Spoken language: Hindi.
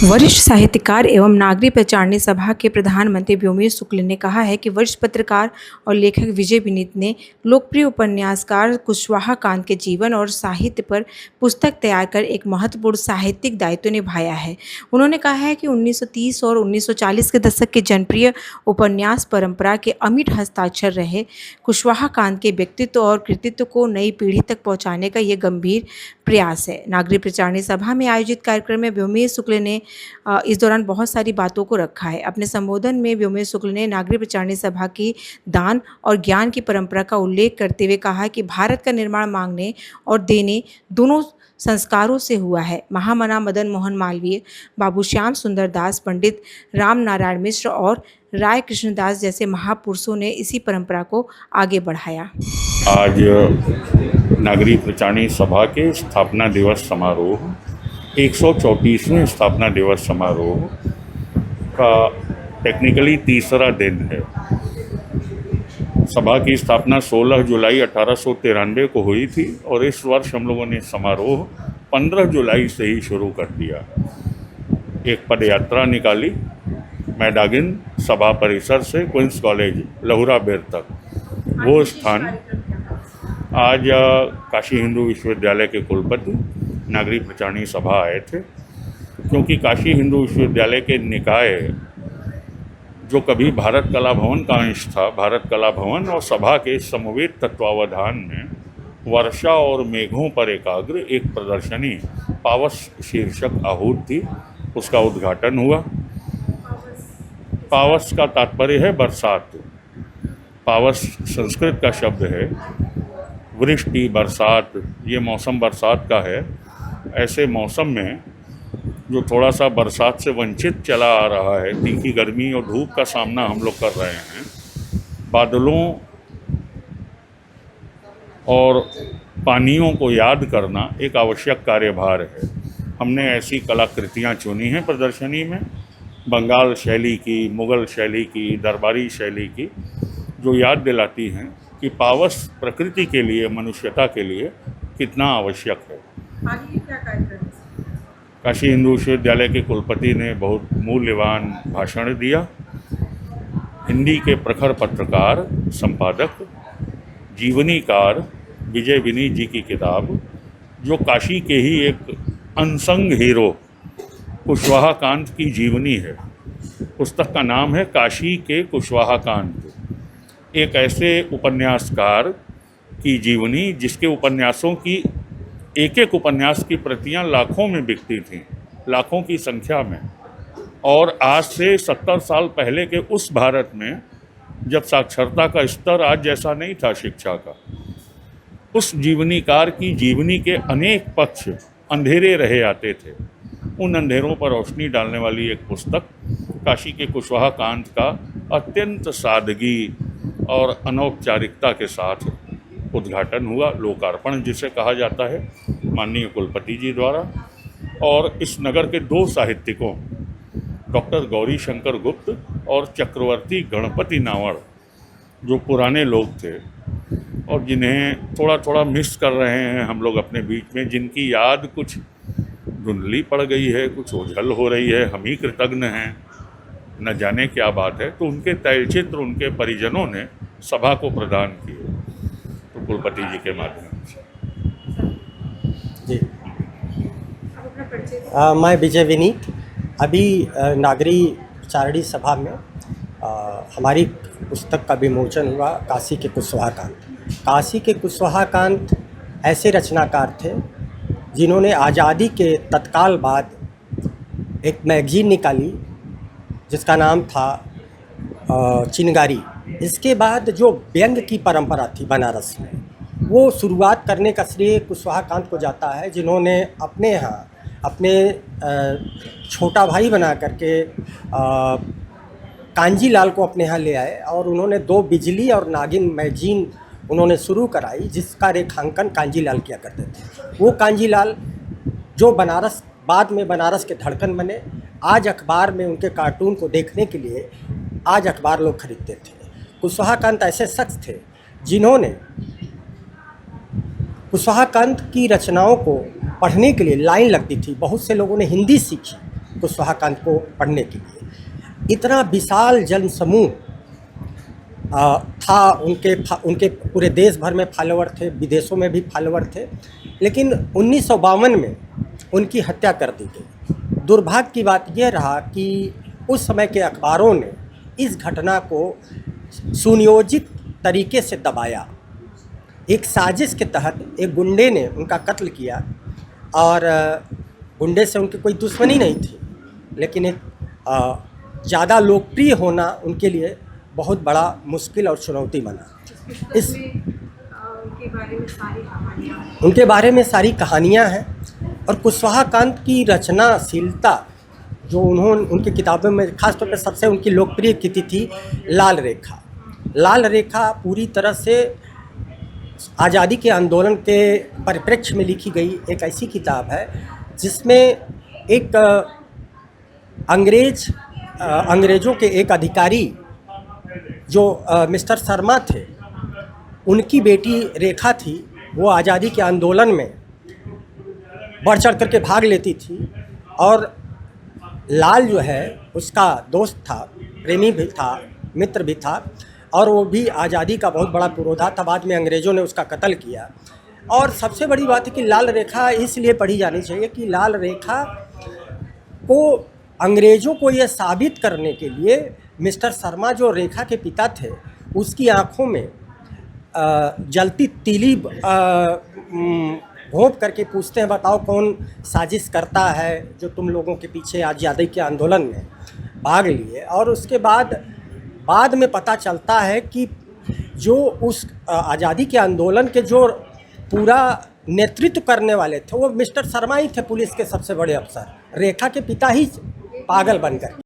वरिष्ठ साहित्यकार एवं नागरिक प्रचारणी सभा के प्रधानमंत्री व्योमेश शुक्ल ने कहा है कि वरिष्ठ पत्रकार और लेखक विजय विनीत ने लोकप्रिय उपन्यासकार कुशवाहा कांत के जीवन और साहित्य पर पुस्तक तैयार कर एक महत्वपूर्ण साहित्यिक दायित्व निभाया है। उन्होंने कहा है कि 1930 और 1940 के दशक के जनप्रिय उपन्यास परंपरा के अमिट हस्ताक्षर रहे कुशवाहा कांत के व्यक्तित्व और कृतित्व को नई पीढ़ी तक पहुँचाने का ये गंभीर प्रयास है। नागरिक प्रचारणी सभा में आयोजित कार्यक्रम में व्योमेश शुक्ल ने इस दौरान बहुत सारी बातों को रखा है। अपने संबोधन में व्योमेश शुक्ल ने नागरिक प्रचारणी सभा की दान और ज्ञान की परंपरा का उल्लेख करते हुए कहा कि भारत का निर्माण मांगने और देने दोनों संस्कारों से हुआ है। महामना मदन मोहन मालवीय, बाबू श्याम सुंदर दास, पंडित राम नारायण मिश्र और राय कृष्णदास जैसे महापुरुषों ने इसी परंपरा को आगे बढ़ाया। आज नागरिक प्रचारणी सभा के स्थापना दिवस समारोह 134वें स्थापना दिवस समारोह का टेक्निकली तीसरा दिन है। सभा की स्थापना 16 जुलाई 1893 को हुई थी और इस वर्ष हम लोगों ने समारोह 15 जुलाई से ही शुरू कर दिया। एक पद यात्रा निकाली मैडागिन सभा परिसर से क्वींस कॉलेज लहुरा बेर तक। वो स्थान आज काशी हिंदू विश्वविद्यालय के कुलपति नागरिक प्रचारणी सभा आए थे, क्योंकि काशी हिंदू विश्वविद्यालय के निकाय जो कभी भारत कला भवन का अंश था, भारत कला भवन और सभा के समवेत तत्वावधान में वर्षा और मेघों पर एकाग्र एक प्रदर्शनी पावस शीर्षक आहूत थी, उसका उद्घाटन हुआ। पावस का तात्पर्य है बरसात। पावस संस्कृत का शब्द है। वृष्टि, बरसात, ये मौसम बरसात का है। ऐसे मौसम में जो थोड़ा सा बरसात से वंचित चला आ रहा है, तीखी गर्मी और धूप का सामना हम लोग कर रहे हैं, बादलों और पानियों को याद करना एक आवश्यक कार्यभार है। हमने ऐसी कलाकृतियाँ चुनी हैं प्रदर्शनी में, बंगाल शैली की, मुग़ल शैली की, दरबारी शैली की, जो याद दिलाती हैं कि पावस प्रकृति के लिए, मनुष्यता के लिए कितना आवश्यक है। आगे क्या कार्यक्रम? काशी हिंदू विश्वविद्यालय के कुलपति ने बहुत मूल्यवान भाषण दिया। हिंदी के प्रखर पत्रकार, संपादक, जीवनीकार विजय विनीत जी की किताब, जो काशी के ही एक अनसंग हीरो कुशवाहा कांत की जीवनी है। पुस्तक का नाम है काशी के कुशवाहा कांत। एक ऐसे उपन्यासकार की जीवनी जिसके उपन्यासों की एक उपन्यास की प्रतियां लाखों में बिकती थीं, लाखों की संख्या में। और आज से 70 साल पहले के उस भारत में जब साक्षरता का स्तर आज जैसा नहीं था शिक्षा का, उस जीवनीकार की जीवनी के अनेक पक्ष अंधेरे रहे आते थे। उन अंधेरों पर रोशनी डालने वाली एक पुस्तक काशी के कुशवाहा कांत का अत्यंत सादगी और अनौपचारिकता के साथ उद्घाटन हुआ, लोकार्पण जिसे कहा जाता है, माननीय कुलपति जी द्वारा। और इस नगर के दो साहित्यिकों, डॉक्टर गौरी शंकर गुप्त और चक्रवर्ती गणपति नावड़, जो पुराने लोग थे और जिन्हें थोड़ा थोड़ा मिस कर रहे हैं हम लोग अपने बीच में, जिनकी याद कुछ धुंधली पड़ गई है, कुछ ओझल हो रही है, हम ही कृतज्ञ हैं, न जाने क्या बात है, तो उनके तैलचित्र उनके परिजनों ने सभा को प्रदान किए, तो कुलपति जी के माध्यम से। जी, मैं विजय विनीत। अभी नागरिक प्रचारणी सभा में हमारी पुस्तक का विमोचन हुआ, काशी के कुशवाहा कांत। काशी के कुशवाहा कांत ऐसे रचनाकार थे जिन्होंने आज़ादी के तत्काल बाद एक मैगजीन निकाली जिसका नाम था चिनगारी। इसके बाद जो व्यंग की परंपरा थी बनारस में, वो शुरुआत करने का श्रेय कुशवाहा कांत को जाता है, जिन्होंने अपने यहाँ अपने छोटा भाई बना करके कांजी लाल को अपने यहाँ ले आए और उन्होंने 2 बिजली और नागिन मैगजीन उन्होंने शुरू कराई, जिसका रेखांकन कांजी लाल किया करते थे। वो कांजी लाल जो बनारस, बाद में बनारस के धड़कन बने, आज अखबार में उनके कार्टून को देखने के लिए आज अखबार लोग खरीदते थे। कुशवाहा कांत ऐसे शख्स थे जिन्होंने कुशवाहा कांत की रचनाओं को पढ़ने के लिए लाइन लगती थी। बहुत से लोगों ने हिंदी सीखी कुशवाहा कांड को पढ़ने के लिए। इतना विशाल जनसमूह था, उनके पूरे देश भर में फॉलोअर थे, विदेशों में भी फॉलोअर थे, लेकिन 1952 में उनकी हत्या कर दी गई। दुर्भाग्य की बात यह रहा कि उस समय के अखबारों ने इस घटना को सुनियोजित तरीके से दबाया। एक साजिश के तहत एक गुंडे ने उनका कत्ल किया, और गुंडे से उनकी कोई दुश्मनी नहीं थी, लेकिन एक ज़्यादा लोकप्रिय होना उनके लिए बहुत बड़ा मुश्किल और चुनौती बना। उनके बारे में सारी कहानियाँ हैं, और कुशवाहा कांड की रचनाशीलता जो उनकी किताबों में खासतौर पर सबसे उनकी लोकप्रिय कृति थी लाल रेखा। लाल रेखा पूरी तरह से आज़ादी के आंदोलन के परिप्रेक्ष्य में लिखी गई एक ऐसी किताब है जिसमें एक अंग्रेज़ों के एक अधिकारी जो मिस्टर शर्मा थे, उनकी बेटी रेखा थी, वो आज़ादी के आंदोलन में बढ़ चढ़ करके भाग लेती थी, और लाल जो है उसका दोस्त था, प्रेमी भी था, मित्र भी था, और वो भी आज़ादी का बहुत बड़ा पुरोधा था। बाद में अंग्रेज़ों ने उसका कत्ल किया। और सबसे बड़ी बात है कि लाल रेखा इसलिए पढ़ी जानी चाहिए कि लाल रेखा को अंग्रेज़ों को ये साबित करने के लिए मिस्टर शर्मा जो रेखा के पिता थे, उसकी आँखों में जलती तीली घोंप करके पूछते हैं, बताओ कौन साजिश करता है जो तुम लोगों के पीछे आज़ादी के आंदोलन में भाग लिए। और उसके बाद में पता चलता है कि जो उस आज़ादी के आंदोलन के जो पूरा नेतृत्व करने वाले थे वो मिस्टर शर्मा ही थे, पुलिस के सबसे बड़े अफसर। रेखा के पिता ही पागल बनकर